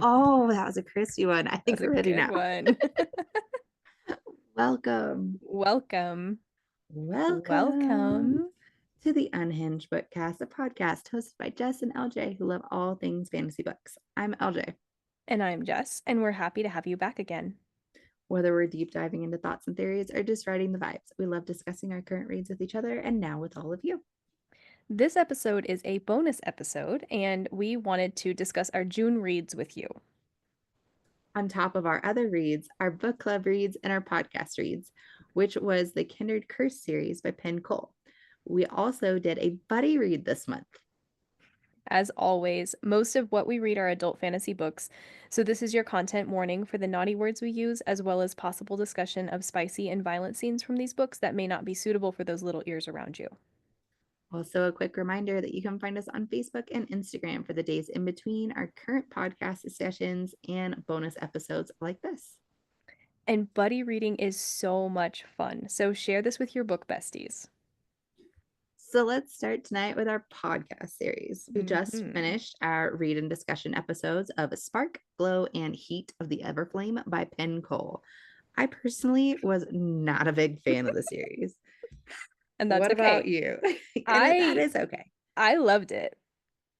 Oh, that was a crispy one. I think That's a we're ready good now. one. Welcome. Welcome. Welcome Welcome. to the Unhinged Bookcast, a podcast hosted by Jess and LJ who love all things fantasy books. I'm LJ. And I'm Jess, and we're happy to have you back again. Whether we're deep diving into thoughts and theories or just riding the vibes, we love discussing our current reads with each other and now with all of you. This episode is a bonus episode, and we wanted to discuss our June reads with you. On top of our other reads, our book club reads, and our podcast reads, which was the Kindred Curse series by Penn Cole. We also did a buddy read this month. As always, most of what we read are adult fantasy books, so this is your content warning for the naughty words we use, as well as possible discussion of spicy and violent scenes from these books that may not be suitable for those little ears around you. Also, a quick reminder that you can find us on Facebook and Instagram for the days in between our current podcast sessions and bonus episodes like this. And buddy reading is so much fun, so share this with your book besties. So let's start tonight with our podcast series. We just finished our read and discussion episodes of Spark, Glow, and Heat of the Everflame by Penn Cole. I personally was not a big fan of the series. And that's what okay. about you? That is okay. I loved it.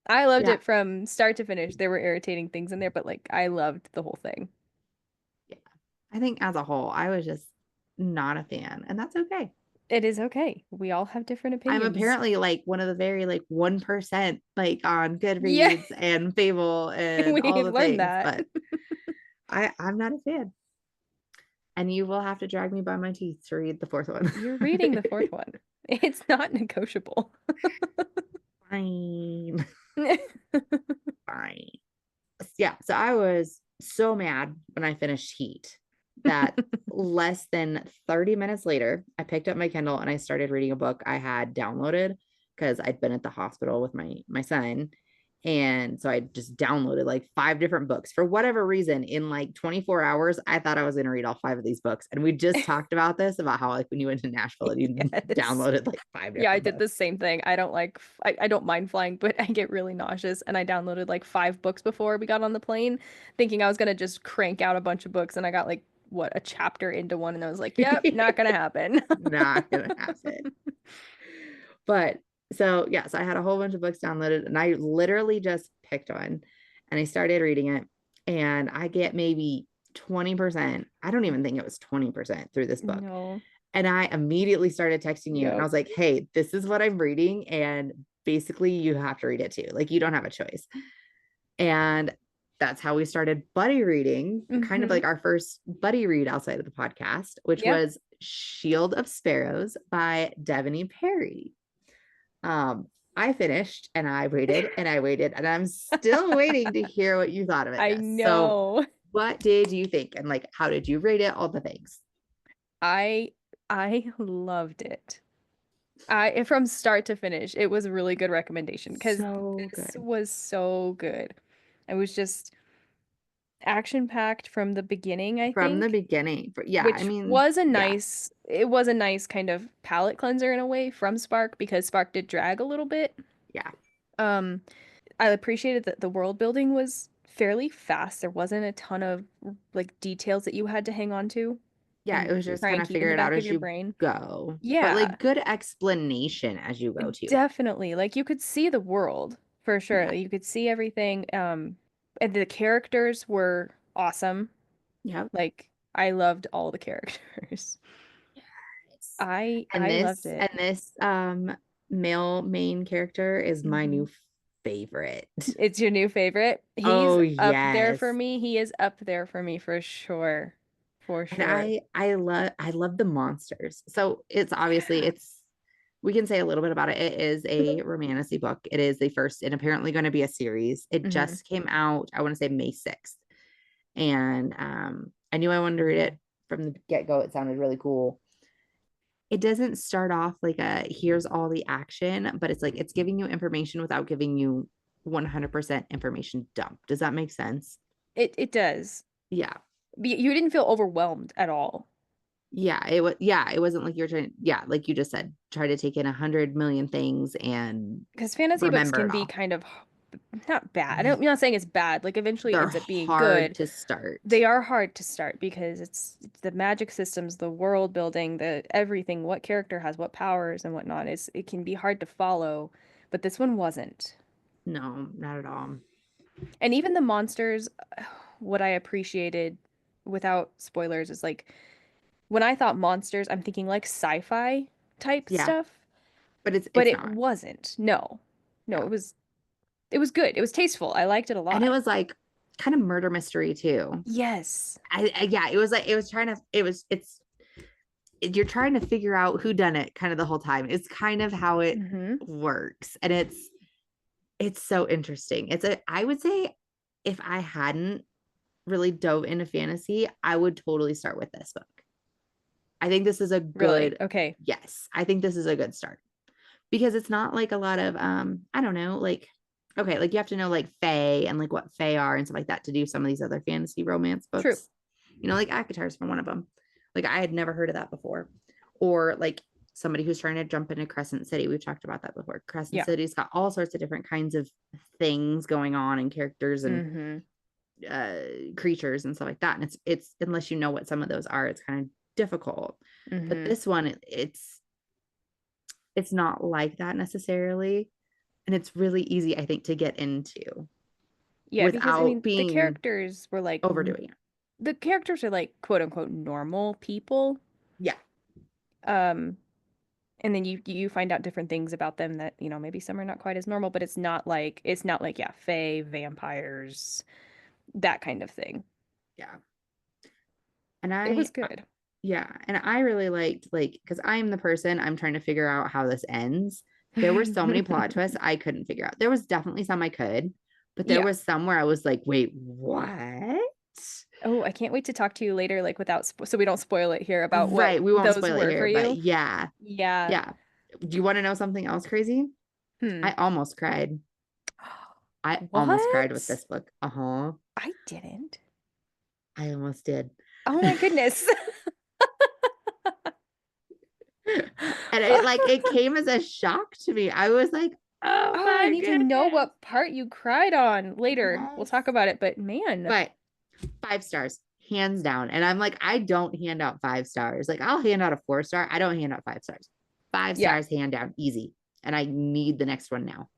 I loved it from start to finish. There were irritating things in there, but like I loved the whole thing. Yeah. I think as a whole, I was just not a fan, and that's okay. It is okay. We all have different opinions. I'm apparently like one of the very like 1% like on Goodreads and Fable and we all the learned things, that. but I'm not a fan. And you will have to drag me by my teeth to read the fourth one. You're reading the fourth one. It's not negotiable. Fine. Fine. Yeah, so I was so mad when I finished Heat that less than 30 minutes later, I picked up my Kindle and I started reading a book I had downloaded because I'd been at the hospital with my son. And so I just downloaded like 5 different books for whatever reason. In like 24 hours, I thought I was going to read all 5 of these books. And we just talked about this, about how like when you went to Nashville and you downloaded like 5 different I did books. the same thing. I don't mind flying, but I get really nauseous. And I downloaded like 5 books before we got on the plane, thinking I was going to just crank out a bunch of books. And I got like, a chapter into one. And I was like, yep, not going to happen. Not going to happen. But so I had a whole bunch of books downloaded and I literally just picked one and I started reading it and I get maybe 20%. I don't even think it was 20% through this book. No. And I immediately started texting you and I was like, hey, this is what I'm reading. And basically you have to read it too. Like you don't have a choice. And that's how we started buddy reading, kind of like our first buddy read outside of the podcast, which was Shield of Sparrows by Devney Perry. I finished and I waited and I'm still waiting to hear what you thought of it. I know. So what did you think? And like, how did you rate it? All the things. I loved it. From start to finish, it was a really good recommendation because this was so good. It was just action-packed from the beginning, I think. From the beginning. Yeah, which was a nice, it was a nice kind of palate cleanser in a way from Spark because Spark did drag a little bit. Yeah. I appreciated that the world building was fairly fast. There wasn't a ton of like details that you had to hang on to. Yeah, it was just kind of figure it out as you go. Yeah. But like good explanation as you go too. Definitely. Like you could see the world for sure. Yeah. You could see everything. And the characters were awesome. Yeah. Like I loved all the characters. Yes. I loved it. And this male main character is my new favorite. It's your new favorite? He's up there for me. He is up there for me for sure. For sure. And I love the monsters. So it's obviously we can say a little bit about it. It is a romantasy book. It is the first and apparently going to be a series. It just came out, I want to say May 6th. And I knew I wanted to read it from the get-go. It sounded really cool. It doesn't start off like here's all the action, but it's like it's giving you information without giving you 100% information dump. Does that make sense? It does. Yeah. You didn't feel overwhelmed at all. Yeah, it wasn't like you're trying, like you just said, try to take in 100 million things and because fantasy books can be kind of not bad. I'm not saying it's bad. Like eventually it They're ends up being hard good. to start. They are hard to start because it's the magic systems, the world building, the everything, what character has what powers and whatnot. It can be hard to follow, but this one wasn't. No, not at all. And even the monsters, what I appreciated without spoilers is like when I thought monsters, I'm thinking like sci-fi type Yeah, stuff, but but it's it not. wasn't. No. No, Yeah. it was good. It was tasteful. I liked it a And it lot. was like kind of murder mystery too. Yes. Yeah, it was like it was trying to you're trying to figure out who done it kind of the whole time. It's kind of how it Mm-hmm. works. And it's so interesting. I would say if I hadn't really dove into fantasy, I would totally start with this book. I think this is a Really? good, Okay. yes, I think this is a good start because it's not like a lot of, I don't know, like, okay, like you have to know like Fae and like what Fae are and stuff like that to do some of these other fantasy romance True. books. You know, like Akatar's from one of them. Like I had never heard of that before. Or like somebody who's trying to jump into Crescent City. We've talked about that before. Crescent Yeah. City's got all sorts of different kinds of things going on and characters and Mm-hmm. creatures and stuff like that. And it's unless you know what some of those are, it's kind of difficult. But Mm-hmm. this one, it's not like that necessarily. And it's really easy, I think, to get into Yeah, because I without mean, being overdoing it. the characters are like quote unquote normal people. Yeah. Um, and then you find out different things about them that, you know, maybe some are not quite as normal, but it's not like yeah, fae, vampires, that kind of thing. Yeah. And It was good. yeah. And I really liked, like, because I'm the person, I'm trying to figure out how this ends. There were so many plot twists I couldn't figure out. There was definitely some I could, but there Yeah. was some where I was like, wait, what? Oh, I can't wait to talk to you later, like without so we don't spoil it here about what Right. We won't those spoil it were for here, but you. yeah. Yeah. Yeah. Do you want to know something else crazy? Hmm. I almost cried. I almost cried with What? this book. Uh-huh. I didn't. I almost did. Oh my goodness. And it came as a shock to me. I was like, oh Oh, I my need to know goodness. what part you cried on later. We'll Yes. talk about it, but man. But 5 stars, hands down. And I'm like, I don't hand out 5 stars. Like I'll hand out a 4 star. I don't hand out 5 stars. Five Yeah. stars, hand down, easy. And I need the next one now.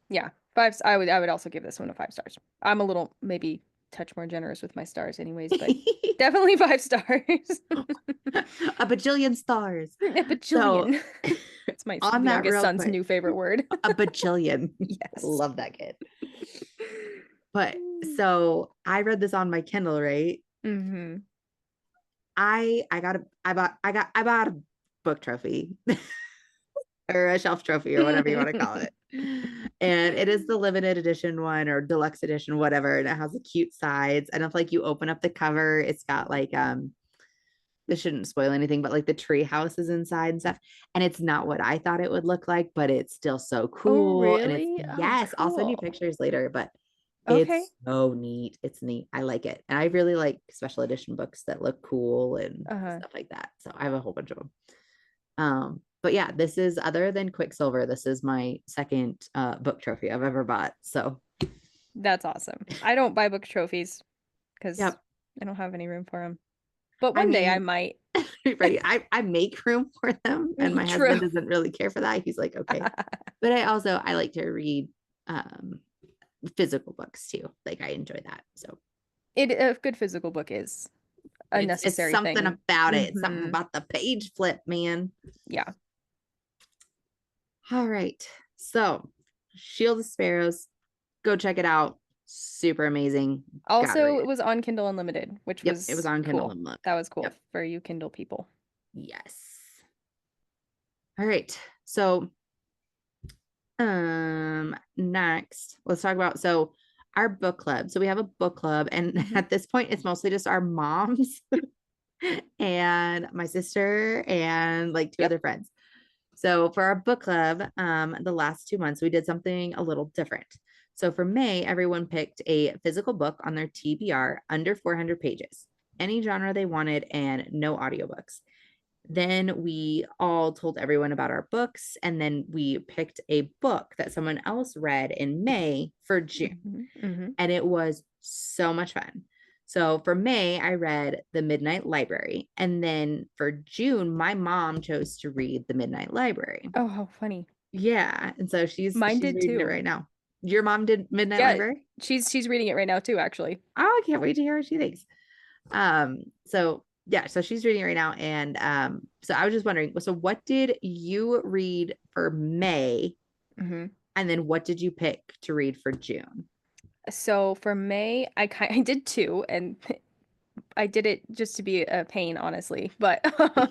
Yeah. Five. I would also give this one a 5 stars. I'm a little maybe touch more generous with my stars anyways, but definitely 5 stars. A bajillion stars. A So bajillion. It's my on that youngest real son's quick, new favorite word. a bajillion. Yes. Love that kid. But so I read this on my Kindle, right? Mm-hmm. I bought a book trophy or a shelf trophy or whatever you want to call it. And it is the limited edition one or deluxe edition, whatever. And it has the cute sides. And if like you open up the cover, it's got like this shouldn't spoil anything, but like the tree houses inside and stuff. And it's not what I thought it would look like, but it's still so Oh, cool. And it's really? Oh, yes, I'll send you cool. pictures later, but Okay. it's so neat. It's neat. I like it. And I really like special edition books that look cool and Uh-huh. stuff like that. So I have a whole bunch of them. But yeah, this is other than Quicksilver, this is my second book trophy I've ever bought. So That's awesome. I don't buy book trophies because yep. I don't have any room for them. But I one day I mean, might. right. I make room for them and my True. husband doesn't really care for that. He's like, okay. But I like to read physical books too. Like I enjoy that. So A good physical book is a it's necessary something thing. about it. It's something Mm-hmm. about the page flip, man. Yeah. All right. So Shield of Sparrows, go check it out. Super amazing. Also, it was on Kindle Unlimited, which Yep, was it was on Kindle cool. Unlimited. That was cool Yep. for you Kindle people. Yes. All right. So next, let's talk about our book club. So we have a book club, and at this point, it's mostly just our moms and my sister and like two other friends. So for our book club, the last 2 months, we did something a little different. So for May, everyone picked a physical book on their TBR under 400 pages, any genre they wanted, and no audiobooks. Then we all told everyone about our books, and then we picked a book that someone else read in May for June. And it was so much fun. So for May, I read The Midnight Library. And then for June, my mom chose to read The Midnight Library. Oh, how funny. Yeah. And so she's Mine did reading it too. right now. Your mom did Midnight Yeah, Library? she's reading it right now too, actually. Oh, I can't wait to hear what she thinks. So yeah, so she's reading it right now. And so I was just wondering, so what did you read for May? And then what did you pick to read for June? So for May, I did two, and I did it just to be a pain, honestly. But I'll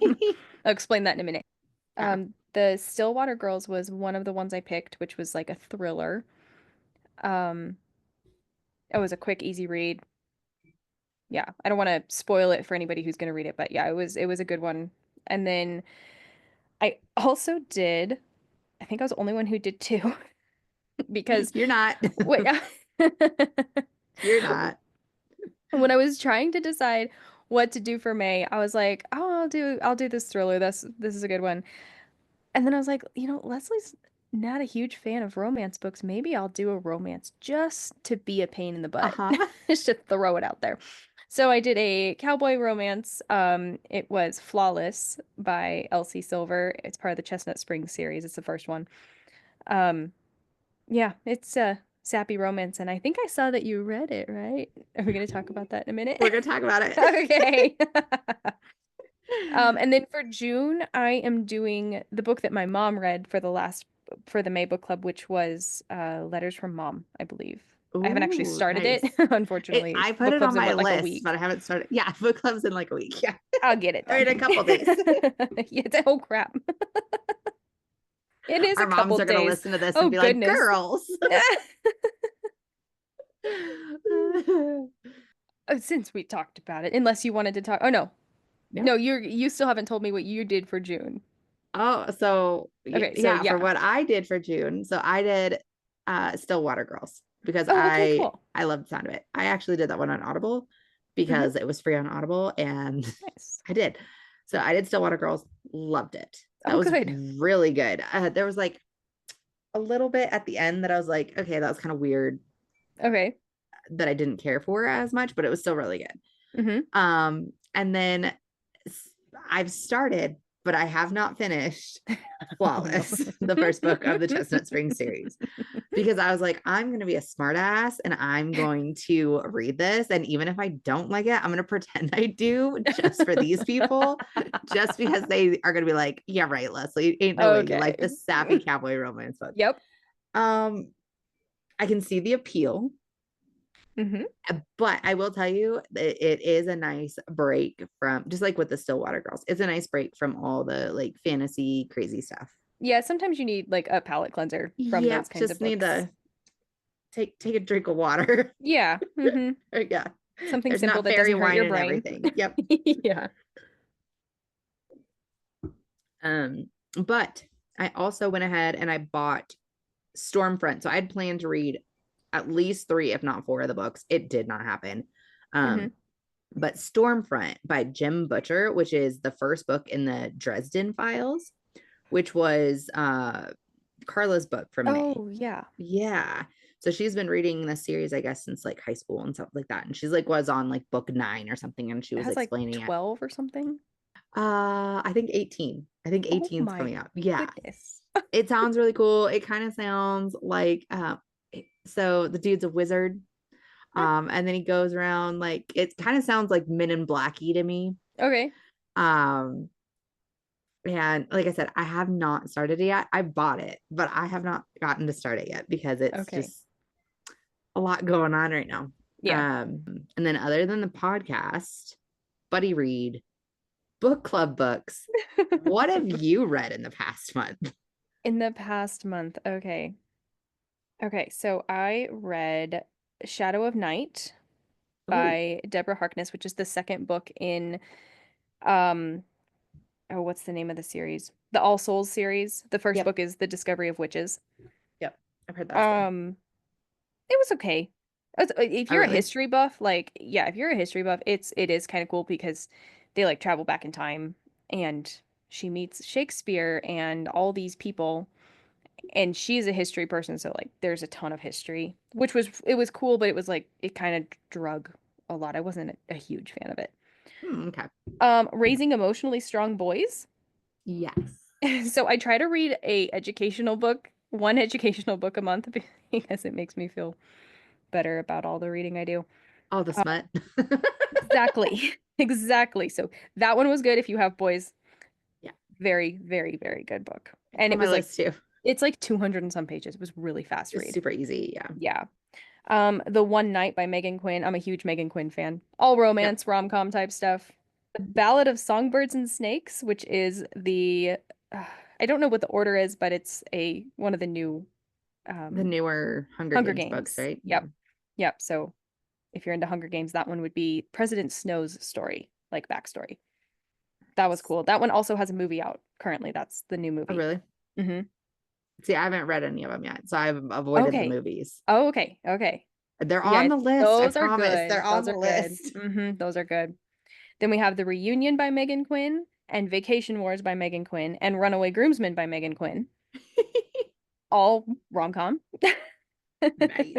explain that in a minute. The Stillwater Girls was one of the ones I picked, which was like a thriller. It was a quick, easy read. Yeah, I don't want to spoil it for anybody who's going to read it, but yeah, it was a good one. And then I also did, I think I was the only one who did two because You're not. wait, You're not. when I was trying to decide what to do for May, I was like, oh, I'll do this thriller. This is a good one. And then I was like, Leslie's not a huge fan of romance books. Maybe I'll do a romance just to be a pain in the butt. Just to throw it out there. So I did a cowboy romance. It was Flawless by Elsie Silver. It's part of the Chestnut Springs series. It's the first one. Yeah, it's a sappy romance, and I think I saw that you read it, right? Are we going to talk about that in a minute? We're going to talk about it. Okay. And then for June, I am doing the book that my mom read for the May book club, which was Letters from Mom, I believe. Ooh, I haven't actually started nice. it, unfortunately. I put it on my like list, but I haven't started. Yeah, book club's in like a week. Yeah, I'll get it or in a couple days. Yeah, oh crap. It is Our a couple moms are days. Gonna listen to this and be goodness. like, "Girls." Since we talked about it, unless you wanted to talk. Oh no, no, you still haven't told me what you did for June. Oh, so okay, yeah, for what I did for June. So I did Stillwater Girls because cool. I loved the sound of it. I actually did that one on Audible because it was free on Audible, and nice. I did. So I did Stillwater Girls, loved it. That was good. Really good. There was like a little bit at the end that I was like, okay, that was kind of weird. Okay. That I didn't care for as much, but it was still really good. And then I've started, but I have not finished Flawless, the first book of the Chestnut Springs series, because I was like, I'm going to be a smartass and I'm going to read this. And even if I don't like it, I'm going to pretend I do just for these people, just because they are going to be like, yeah, right, Leslie, ain't no way you like the sappy cowboy romance book. Yep. I can see the appeal. But I will tell you that it is a nice break from, just like with the Stillwater Girls, it's a nice break from all the like fantasy crazy stuff. Yeah, sometimes you need like a palate cleanser from those kinds of books. Need to take a drink of water. Yeah. Yeah. Something There's simple that doesn't hurt your brain. Everything. Yep. Yeah. But I also went ahead and I bought Stormfront. So I had planned to read at least 3, if not 4 of the books. It did not happen. But Stormfront by Jim Butcher, which is the first book in the Dresden files, which was Carla's book from May. Oh, yeah. Yeah. So she's been reading this series, I guess, since like high school and stuff like that. And she's like was on like book 9 or something, and she was explaining like 12 or something. I think 18. I think 18 is coming out. Yeah. Goodness. It sounds really cool. It kind of sounds like so the dude's a wizard. And then he goes around, like it kind of sounds like Men in Blacky to me. Okay. And like I said, I have not started it yet. I bought it, but I have not gotten to start it yet because it's just a lot going on right now. Yeah. And then other than the podcast, buddy read, book club books, what have you read in the past month? In the past month, okay. So I read Shadow of Night by Deborah Harkness, which is the second book in what's the name of the series? The All Souls series. The first book is The Discovery of Witches. Yep. I've heard that. It was okay. If you're a history buff, if you're a history buff, it is kind of cool because they like travel back in time and she meets Shakespeare and all these people, and she's a history person, so like there's a ton of history, which was cool, but it was like it kind of drug a lot. I wasn't a huge fan of it. Okay. Raising emotionally strong boys. Yes. So I try to read one educational book a month because it makes me feel better about all the reading I do. All the smut. Exactly. Exactly. So that one was good if you have boys. Yeah. Very, very, very good book. It's And on it my was like list too. it's like 200 and some pages. It was really fast It's read. super easy. Yeah. Yeah. The One Night by Megan Quinn. I'm a huge Megan Quinn fan. All Yep. romance, rom-com type stuff. The Ballad of Songbirds and Snakes, which is I don't know what the order is, but it's one of the new The um newer Hunger Hunger Games books, Games. right? Yeah. Yep. Yep. So if you're into Hunger Games, that one would be President Snow's story, like backstory. That was cool. That one also has a movie out currently. That's the new Oh, movie. really? Hmm. See, I haven't read any of them yet, so I've avoided the Okay. movies. Oh, okay. Okay. They're on Yeah, the list. I those are promise. They're good. on Those the are good. list. Those are good. Then we have The Reunion by Megan Quinn and Vacation Wars by Megan Quinn and Runaway Groomsmen by Megan Quinn. All rom-com. Nice.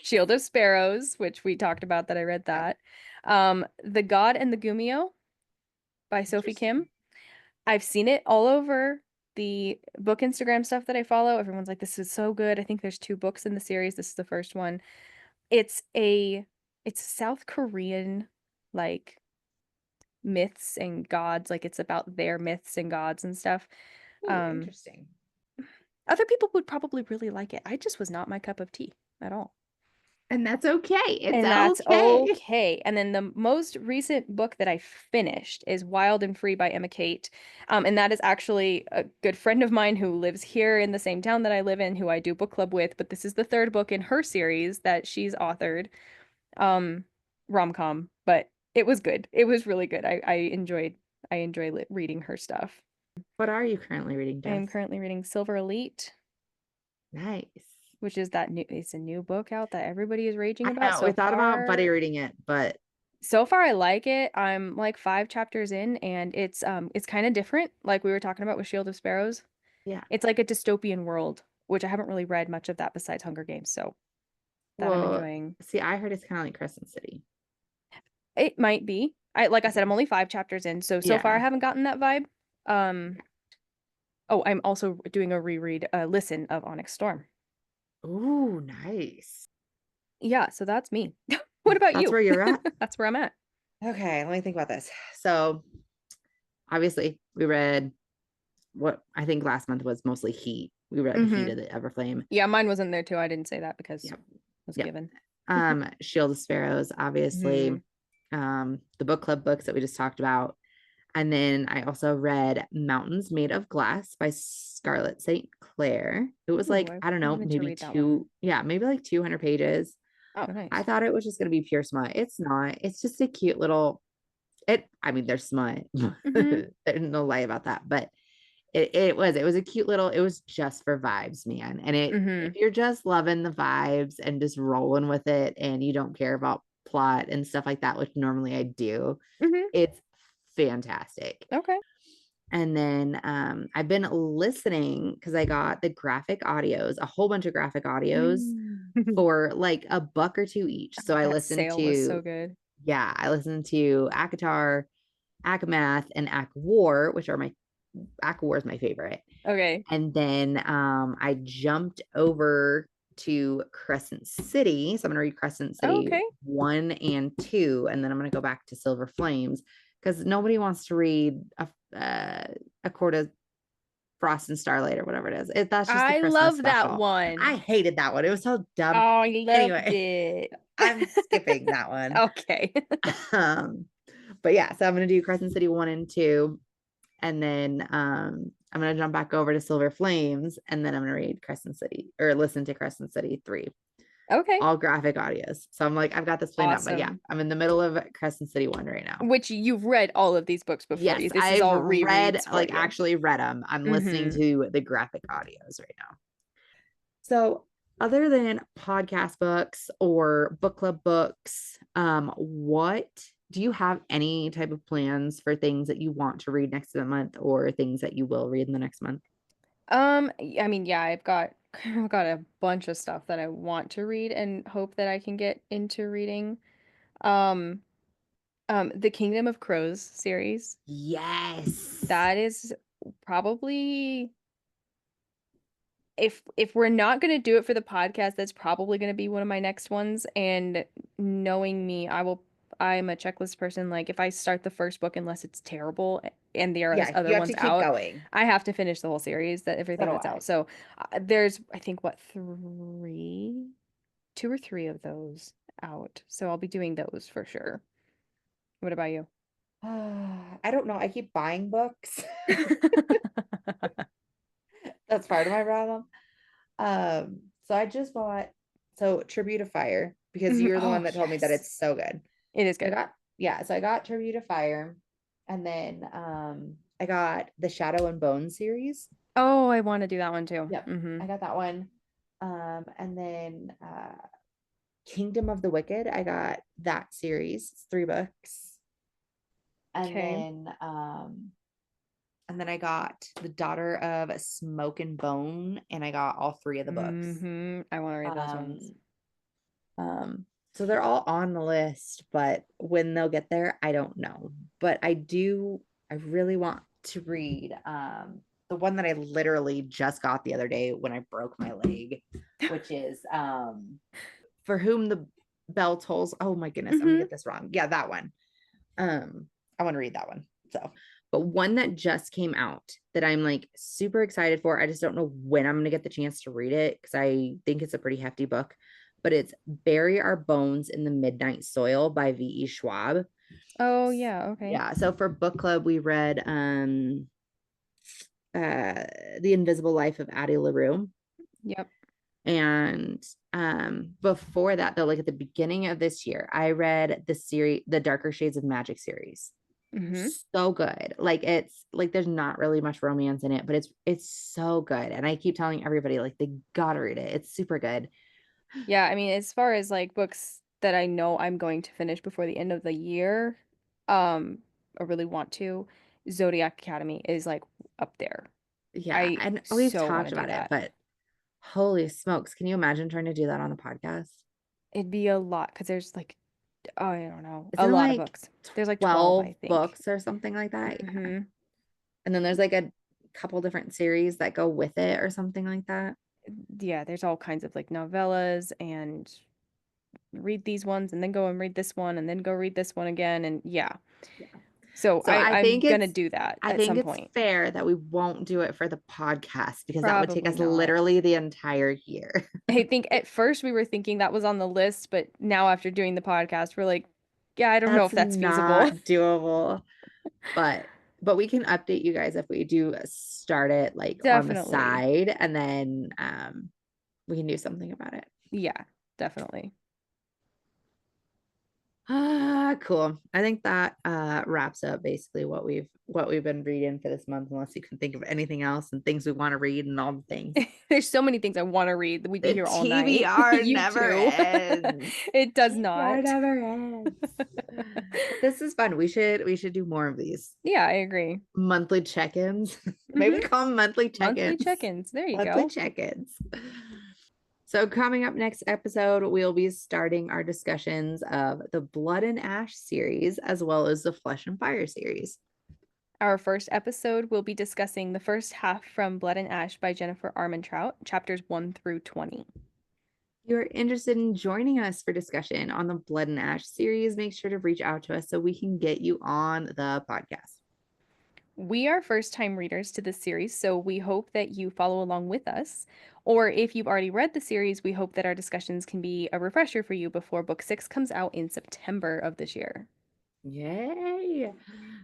Shield of Sparrows, which we talked about that I read Yep. that. The God and the Gumio by Sophie Kim. I've seen it all over the book Instagram stuff that I follow. Everyone's like, this is so good. I think there's 2 books in the series. This is the first one. It's South Korean like myths and gods. Like it's about their myths and gods and stuff. Ooh, Um, interesting. Other people would probably really like it. I just was not my cup of tea at all. And that's okay. It's And that's okay. okay. And then the most recent book that I finished is Wild and Free by Emma Kate. And that is actually a good friend of mine who lives here in the same town that I live in, who I do book club with. But this is the 3rd book in her series that she's authored. Rom-com, but it was good. It was really good. I enjoy reading her stuff. What are you currently reading, I am Jess? currently reading Silver Elite, Nice. which is it's a new book out that everybody is raging I about know we so thought about buddy far. reading it, but So far I like it. I'm like 5 chapters in and it's kind of different, like we were talking about with Shield of Sparrows. yeah. It's like a dystopian world, which I haven't really read much of that besides Hunger Games, so that I'm Well, enjoying. see, I heard it's kind of like Crescent City. It might be. Like I said, I'm only 5 chapters in, so far I Yeah. haven't gotten that vibe. Um, oh, I'm also doing a reread, listen of Onyx Storm. Ooh, nice. Yeah, so that's me. What about That's you? where you're at. That's where I'm at. Okay, let me think about this. So, obviously, we read what I think last month was mostly Heat. We read Heat of the Everflame. Yeah, mine was in there too. I didn't say that because Yeah. it was Yeah. given. Shield of Sparrows, obviously. Mhm. The book club books that we just talked about. And then I also read Mountains Made of Glass by Scarlett St. Clair. It was Ooh, like, I I don't know, wanted to maybe read that one. maybe like 200 pages. Oh, I nice. thought it was just going to be pure smut. It's not. It's just a cute little, I mean, there's smut. Hmm. There's no lie about that. But it was a cute little, it was just for vibes, man. And if Hmm. you're just loving the vibes and just rolling with it and you don't care about plot and stuff like that, which normally I do, Hmm. it's fantastic. Okay. And then I've been listening because I got the graphic audios, a whole bunch of graphic audios for like $1 or $2 each. So I That listened sale was so to, good. yeah, I listened to Akatar, Akamath, and Ak War, which are my Ak War is my favorite. Okay. And then I jumped over to Crescent City. So I'm going to read Crescent Oh, City okay. 1 and 2. And then I'm going to go back to Silver Flames because nobody wants to read a Court of Frost and Starlight or whatever it is. That's just the I Christmas love that special. one. I hated that one. It was so Oh, dumb. I loved Anyway, it. I'm skipping that one. Okay. Um, but yeah, so I'm going to do Crescent City 1 and 2. And then I'm going to jump back over to Silver Flames. And then I'm going to read Crescent City or listen to Crescent City 3, Okay. all graphic audios. So I'm like, I've got this planned out. But yeah, Awesome. I'm in the middle of Crescent City 1 right now. Which you've read all of these books before. Yes, This is I've all read, rereads for like you. actually read them. I'm listening Hmm. to the graphic audios right now. So other than podcast books or book club books, what do you have any type of plans for things that you want to read next month or things that you will read in the next month? I mean, yeah, I've got I've got a bunch of stuff that I want to read and hope that I can get into reading. Um, the Kingdom of Crows series. Yes. That is probably if we're not going to do it for the podcast, that's probably going to be one of my next ones. And knowing me, I'm a checklist person. Like if I start the first book, unless it's terrible and there are Yeah, other you have to ones keep out, going. I have to finish the whole series, that So everything do that's I. out. So there's, I think, what, three, two or three of those out. So I'll be doing those for sure. What about you? I don't know. I keep buying books. That's part of my problem. So I just bought Tribute of Fire because you're the Oh, one that told me that yes. it's so good. It is I good. got so I got Tribute of Fire, and then I got the Shadow and Bone series. Oh, I want to do that one too. Yep, Mm-hmm. I got that one. And then Kingdom of the Wicked, I got that series. It's 3 books. And Okay. then I got The Daughter of Smoke and Bone, and I got all 3 of the books. Mm-hmm. I want to read those Um, ones. so they're all on the list, but when they'll get there, I don't know. But I really want to read the one that I literally just got the other day when I broke my leg, which is For Whom the Bell Tolls. Oh my goodness, I'm gonna Mm-hmm. get this wrong. Yeah, that one. I want to read that one. But one that just came out that I'm like super excited for. I just don't know when I'm gonna get the chance to read it because I think it's a pretty hefty book. But it's Bury Our Bones in the Midnight Soil by V.E. Schwab. Oh, yeah, okay. Yeah. So for book club, we read The Invisible Life of Addie LaRue. Yep. And before that, though, like at the beginning of this year, I read the series, the Darker Shades of Magic series. Mm-hmm. So good. Like it's like there's not really much romance in it, but it's so good. And I keep telling everybody like they gotta read it. It's super good. Yeah, I mean, as far as like books that I know I'm going to finish before the end of the year, um, I really want to, Zodiac Academy is like up there. Yeah, I and we've so want talked to do about it, that. but holy smokes, can you imagine trying to do that on the podcast? It'd be a lot because there's like, oh, I don't know, a Isn't it lot of like books. There's like 12, 12 I think. books or something like that? Yeah. Mm-hmm. And then there's like a couple different series that go with it or something like that. Yeah, there's all kinds of like novellas and read these ones and then go and read this one and then go read this one again and yeah. Yeah. So So I'm gonna do that I at think some it's point. fair that we won't do it for the podcast because that would take Probably us not. literally the entire year. I think at first we were thinking that was on the list, but now after doing the podcast, we're like, yeah, I don't know That's if that's feasible. not doable. But we can update you guys if we do start it like on the Definitely. side and then we can do something about it. Yeah, definitely. Cool. I think that wraps up basically what we've been reading for this month, unless you can think of anything else and things we want to read and all the things. There's so many things I want to read that we'd be The here all night. TBR You never too. ends. It does TBR not. never ends. But this is fun. We should do more of these Yeah, I agree. monthly check-ins. Maybe Hmm. call them monthly Monthly check-ins. check-ins. There you Monthly go. check-ins. So coming up next episode, we'll be starting our discussions of the Blood and Ash series as well as the Flesh and Fire series. Our first episode will be discussing the first half from Blood and Ash by Jennifer Armentrout, chapters 1 through 20. If you're interested in joining us for discussion on the Blood and Ash series, make sure to reach out to us so we can get you on the podcast. We are first-time readers to this series, so we hope that you follow along with us. Or if you've already read the series, we hope that our discussions can be a refresher for you before book 6 comes out in September of this year. Yay!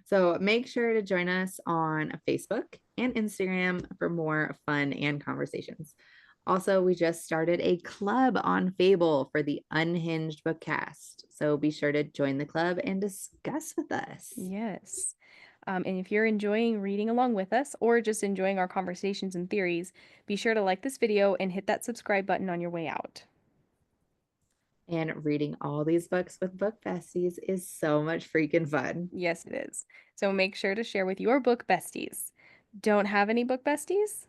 So make sure to join us on Facebook and Instagram for more fun and conversations. Also, we just started a club on Fable for the Unhinged Bookcast. So be sure to join the club and discuss with us. Yes. And if you're enjoying reading along with us or just enjoying our conversations and theories, be sure to like this video and hit that subscribe button on your way out. And reading all these books with book besties is so much freaking fun. Yes, it is. So make sure to share with your book besties. Don't have any book besties?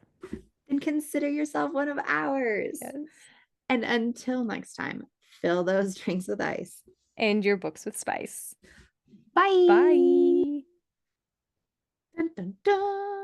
Then consider yourself one of ours. Yes. And until next time, fill those drinks with ice. And your books with spice. Bye. Bye. Dun, dun, dun.